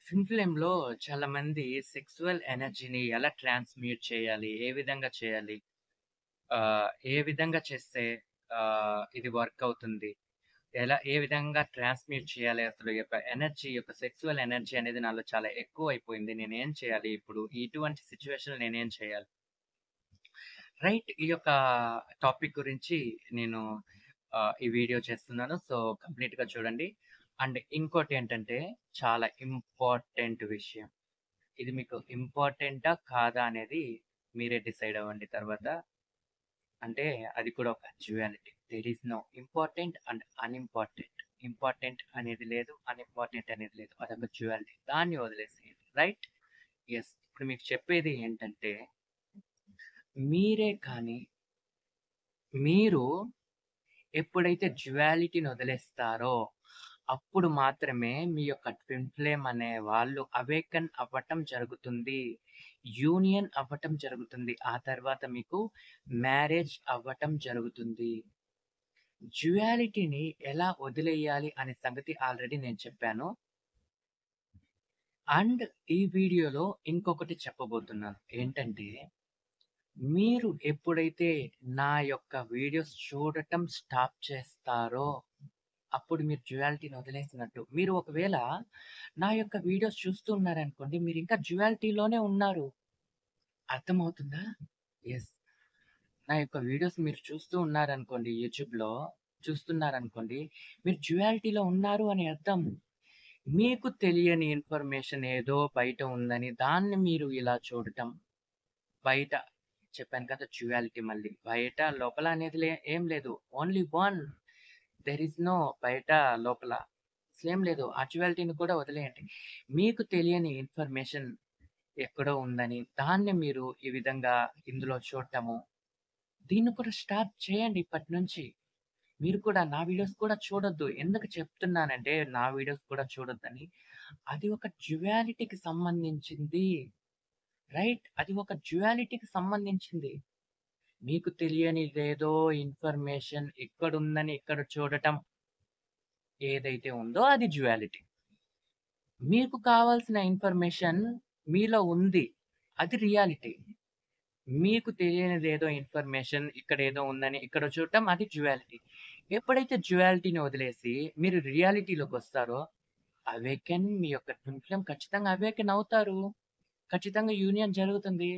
Twin ఫ్లేమ్‌లో చాలామంది sexual ఎనర్జీని ఎలా ట్రాన్స్‌మ్యూట్ చేయాలి? ఏ విధంగా చేయాలి? ఏ విధంగా చేస్తే ఇది వర్క్ అవుతుంది? ఏ విధంగా ట్రాన్స్‌మ్యూట్ చేయాలి? అసలు ఈ యొక్క ఎనర్జీ యొక్క సెక్సువల్ ఎనర్జీ అనేది నాలో చాలా ఎక్కువైపోయింది. నేనేం చేయాలి ఇప్పుడు? ఇటువంటి సిట్యుయేషన్‌లో నేనేం చేయాలి? రైట్. ఈ యొక్క టాపిక్ గురించి నేను ఈ వీడియో చేస్తున్నాను. సో, కంప్లీట్‌గా చూడండి. అండ్ ఇంకోటేంటంటే చాలా ఇంపార్టెంట్ విషయం. ఇది మీకు ఇంపార్టెంటా? కాదా? అనేది మీరే డిసైడ్ అవ్వండి తర్వాత. అంటే అది కూడా ఒక duality. There is no important and unimportant. Important అనేది లేదు. అన్‌ఇంపార్టెంట్ అనేది లేదు. అదొక డ్యుయాలిటీ. దాన్ని వదిలేసేయండి. రైట్? యెస్. ఇప్పుడు మీకు చెప్పేది ఏంటంటే, మీరే కానీ మీరు ఎప్పుడైతే డ్యుయాలిటీని వదిలేస్తారో, అప్పుడు మాత్రమే మీ యొక్క ట్విన్ ఫ్లేమ్ అనే వాళ్ళు అవేకెన్ అవ్వటం జరుగుతుంది. యూనియన్ అవ్వటం జరుగుతుంది. ఆ తర్వాత మీకు మ్యారేజ్ అవ్వటం జరుగుతుంది. డ్యుయాలిటీని ఎలా వదిలేయాలి అనే సంగతి ఆల్రెడీ నేను చెప్పాను. అండ్ ఈ వీడియోలో ఇంకొకటి చెప్పబోతున్నాను. ఏంటంటే, మీరు ఎప్పుడైతే నా యొక్క వీడియోస్ చూడటం స్టాప్ చేస్తారో అప్పుడు మీరు డ్యుయాలిటీని వదిలేసినట్టు. మీరు ఒకవేళ నా యొక్క వీడియోస్ చూస్తూ ఉన్నారనుకోండి, మీరింకా డ్యుయాలిటీలోనే ఉన్నారు. అర్థమవుతుందా? యెస్. నా యొక్క వీడియోస్ మీరు చూస్తూ ఉన్నారనుకోండి యూట్యూబ్‌లో చూస్తున్నారనుకోండి, మీరు డ్యుయాలిటీలో ఉన్నారు అని అర్థం. మీకు తెలియని ఇన్ఫర్మేషన్ ఏదో బయట ఉందని దాన్ని మీరు ఇలా చూడటం. బయట చెప్పాను కదా! డ్యుయాలిటీ మళ్ళీ. బయట, లోపల అనేది ఏం లేదు. Only one. There is no బయట, లోపల. అసలేం లేదు. ఆ డ్యుయాలిటీని కూడా వదిలేయండి. మీకు తెలియని ఇన్ఫర్మేషన్ ఎక్కడో ఉందని, దాన్ని మీరు ఈ విధంగా ఇందులో చూడటము. దీన్ని కూడా స్టాప్ చేయండి ఇప్పటి నుంచి. మీరు కూడా నా వీడియోస్ కూడా చూడొద్దు. ఎందుకు చెప్తున్నానంటే, నా వీడియోస్ కూడా చూడొద్దని. అది ఒక డ్యుయాలిటీకి సంబంధించింది. రైట్? అది ఒక డ్యుయాలిటీకి సంబంధించింది. మీకు తెలియనిదేదో ఇన్ఫర్మేషన్ ఇక్కడుందని ఇక్కడ చూడటం ఏదైతే ఉందో అది డ్యుయాలిటీ. మీకు కావాల్సిన ఇన్ఫర్మేషన్ మీలో ఉంది. అది రియాలిటీ. మీకు తెలియనిదేదో ఇన్ఫర్మేషన్ ఇక్కడేదో ఉందని ఇక్కడ చూడటం అది డ్యుయాలిటీ. ఎప్పుడైతే డ్యుయాలిటీని వదిలేసి మీరు రియాలిటీలోకొస్తారో మీ యొక్క ట్విన్ ఫ్లేమ్ ఖచ్చితంగా అవేకెన్ అవుతారు. ఖచ్చితంగా యూనియన్ జరుగుతుంది.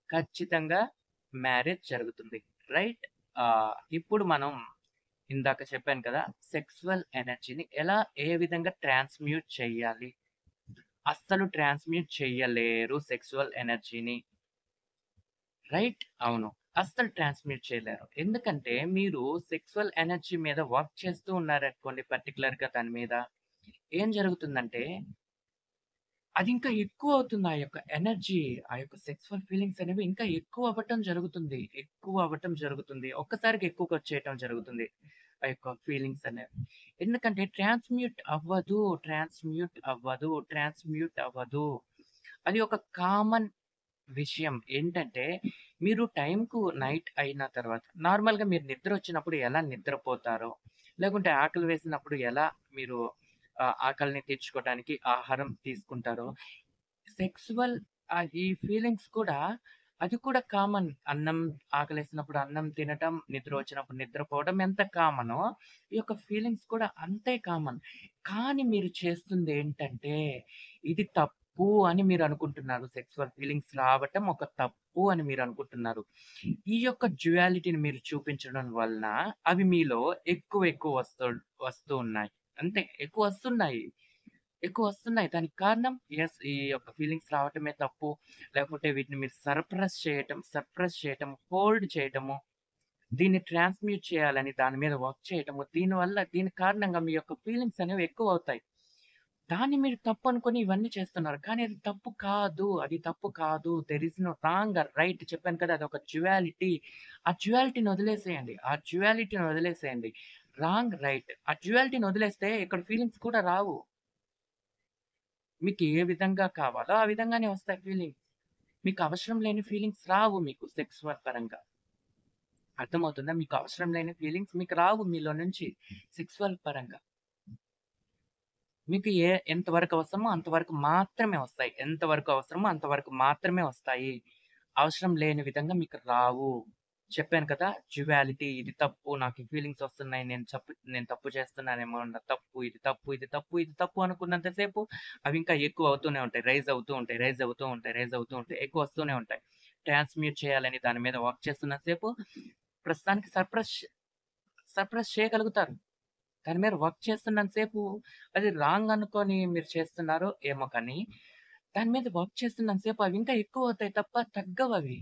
ఖచ్చితంగా మ్యారేజ్ జరుగుతుంది. రైట్? ఇప్పుడు మనం ఇందాక చెప్పాను కదా! సెక్సువల్ ఎనర్జీని ఏ విధంగా ట్రాన్స్‌మ్యూట్ చెయ్యాలి? అస్సలు ట్రాన్స్‌మ్యూట్ చెయ్యలేరు సెక్సువల్ ఎనర్జీని. రైట్? అవును. అస్సలు ట్రాన్స్‌మ్యూట్ చేయలేరు. ఎందుకంటే మీరు సెక్సువల్ ఎనర్జీ మీద వర్క్ చేస్తూ ఉన్నారనుకోండి పర్టిక్యులర్‌గా దాని మీద. ఏం జరుగుతుందంటే అది ఇంకా ఎక్కువవుతుంది. ఆ యొక్క ఎనర్జీ, ఆ యొక్క సెక్సువల్ ఫీలింగ్స్ అనేవి ఇంకా ఎక్కువ అవ్వటం జరుగుతుంది. ఎక్కువ అవ్వటం జరుగుతుంది. ఒక్కసారిగా ఎక్కువగొచ్చేయటం జరుగుతుంది. ఆ యొక్క ఫీలింగ్స్ అనేవి. ఎందుకంటే ట్రాన్స్‌మ్యూట్ అవ్వదు. అది ఒక కామన్ విషయం. ఏంటంటే, మీరు టైంకు నైట్ అయిన తర్వాత నార్మల్‌గా మీరు నిద్రొచ్చినప్పుడు ఎలా నిద్రపోతారో, లేకుంటే ఆకలి వేసినప్పుడు ఎలా మీరు ఆకలిని తీర్చుకోవటానికి ఆహారం తీసుకుంటారో, సెక్సువల్ ఈ ఫీలింగ్స్ కూడా అది కూడా కామన్. ఆకలేసినప్పుడు అన్నం తినటం, నిద్ర వచ్చినప్పుడు నిద్రపోవడం ఎంత కామనో, ఈ యొక్క ఫీలింగ్స్ కూడా అంతే కామన్. కానీ మీరు చేస్తుందేంటంటే, ఇది తప్పు అని మీరనుకుంటున్నారు. సెక్సువల్ ఫీలింగ్స్ రావటం ఒక తప్పు అని మీరనుకుంటున్నారు. ఈ యొక్క డ్యుయాలిటీని మీరు చూపించడం వలన అవి మీలో ఎక్కువ వస్తూ ఉన్నాయి. అంతే ఎక్కువొస్తున్నాయి. ఎక్కువొస్తున్నాయి. దానికి కారణం ఈ యొక్క ఫీలింగ్స్ రావటమే తప్పు. లేకపోతే వీటిని మీరు సప్రెస్ చేయటం, హోల్డ్ చేయటము, దీన్ని ట్రాన్స్‌మ్యూట్ చేయాలని దాని మీద వర్క్ చేయటము. దీని కారణంగా మీ యొక్క ఫీలింగ్స్ అనేవి ఎక్కువవుతాయి. దాన్ని మీరు తప్పనుకొని ఇవన్నీ చేస్తున్నారు. కానీ అది తప్పు కాదు. అది తప్పు కాదు. There is no wrong or right. చెప్పాను కదా! అదొక డ్యుయాలిటీ. ఆ డ్యుయాలిటీని వదిలేసేయండి. ఆ డ్యుయాలిటీని వదిలేసేయండి. Wrong, right. ఆ డ్యుయాలిటీని వదిలేస్తే ఇక్కడ ఫీలింగ్స్ కూడా రావు. మీకు ఏ విధంగా కావాలో ఆ విధంగానే వస్తాయి ఫీలింగ్స్. మీకు అవసరం లేని ఫీలింగ్స్ రావు మీకు సెక్సువల్ పరంగా. అర్థమవుతుందా? మీకు అవసరం లేని ఫీలింగ్స్ మీకు రావు మీలో నుంచి సెక్సువల్ పరంగా. మీకు ఎంతవరకు అవసరమో అంతవరకు మాత్రమే వస్తాయి. ఎంతవరకు అవసరమో అంతవరకు మాత్రమే వస్తాయి. అవసరం లేని విధంగా మీకు రావు. చెప్పాను కదా! డ్యుయాలిటీ ఇది తప్పు, నాకు ఈ ఫీలింగ్స్ వస్తున్నాయి. నేను తప్పు చేస్తున్నానేమో, నా తప్పు, ఇది తప్పు, ఇది తప్పు, ఇది తప్పు అనుకున్నంత సేపు అవి ఇంకా ఎక్కువ అవుతూనే ఉంటాయి. రైజ్ అవుతూ ఉంటాయి, రైజ్ అవుతూ ఉంటాయి, రైజ్ అవుతూ ఉంటాయి. ఎక్కువ వస్తూనే ఉంటాయి. ట్రాన్స్‌మ్యూట్ చేయాలని దాని మీద వర్క్ చేస్తున్నంత సేపు ప్రస్తుతానికి సప్రెస్ చేయగలుగుతారు. దాని మీద వర్క్ చేస్తున్నంత సేపు అది రాంగ్ అనుకోని మీరు చేస్తున్నారో ఏమో కానీ, దాని మీద వర్క్ చేస్తున్నంత సేపు అవి ఇంకా ఎక్కువవుతాయి తప్ప తగ్గవవి.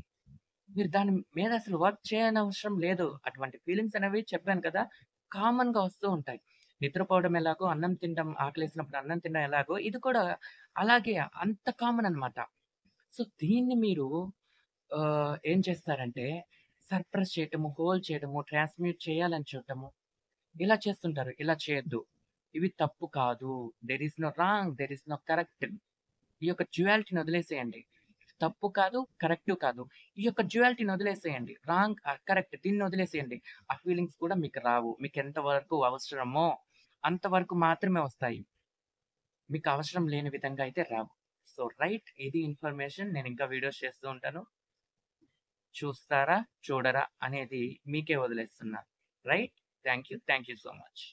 మీరు దాని మీద అసలు వర్క్ చేయనవసరం లేదు. అటువంటి ఫీలింగ్స్ అనేవి చెప్పాను కదా! కామన్‌గా వస్తూ ఉంటాయి. నిద్రపోవడం ఎలాగో, అన్నం తినడం ఆకలేసినప్పుడు అన్నం తినడం ఎలాగో, ఇది కూడా అలాగే అంత కామన్ అనమాట. సో, దీన్ని మీరు ఏం చేస్తారంటే సర్ప్రెస్ చేయటము, హోల్డ్ చేయడము, ట్రాన్స్‌మ్యూట్ చేయాలని చూడటము ఇలా చేస్తుంటారు. ఇలా చేయొద్దు. ఇవి తప్పు కాదు. There is no wrong. There is no correct. ఈ యొక్క డ్యుయాలిటీని వదిలేసేయండి. తప్పు కాదు, కరెక్టు కాదు. ఈ యొక్క డ్యుయాలిటీని వదిలేసేయండి. రాంగ్ కరెక్ట్ దీన్ని వదిలేసేయండి. ఆ ఫీలింగ్స్ కూడా మీకు రావు. మీకెంత వరకు అవసరమో అంతవరకు మాత్రమే వస్తాయి. మీకు అవసరం లేని విధంగా అయితే రావు. సో, రైట్ ఇది ఇన్ఫర్మేషన్. నేను ఇంకా వీడియోస్ చేస్తూ ఉంటాను. చూస్తారా? చూడరా? అనేది మీకే వదిలేస్తున్నా. Right? Thank you. Thank you so much.